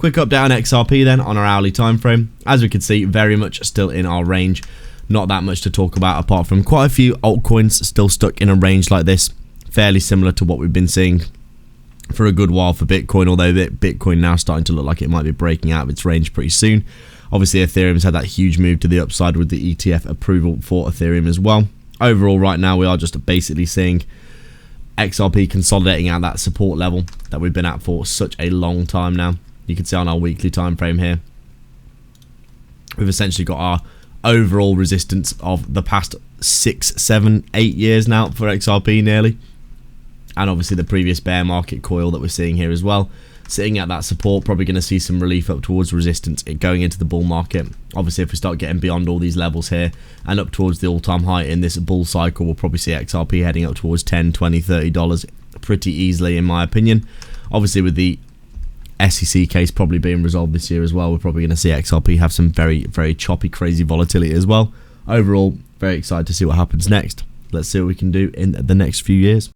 Quick update on XRP then on our hourly time frame. As we can see, very much still in our range. Not that much to talk about apart from quite a few altcoins still stuck in a range like this. Fairly similar to what we've been seeing for a good while for Bitcoin, although Bitcoin now starting to look like it might be breaking out of its range pretty soon. Obviously, Ethereum's had that huge move to the upside with the ETF approval for Ethereum as well. Overall, right now, we are just basically seeing XRP consolidating out that support level that we've been at for such a long time now. You can see on our weekly time frame here, we've essentially got our overall resistance of the past 6, 7, 8 years now for XRP nearly, and obviously the previous bear market coil that we're seeing here as well, sitting at that support. Probably going to see some relief up towards resistance going into the bull market. Obviously, if we start getting beyond all these levels here and up towards the all-time high in this bull cycle, we'll probably see XRP heading up towards $10, $20, $30 pretty easily, in my opinion. Obviously, with the SEC case probably being resolved this year as well, we're probably going to see XRP have some very, very choppy, crazy volatility as well. Overall, very excited to see what happens next. Let's see what we can do in the next few years.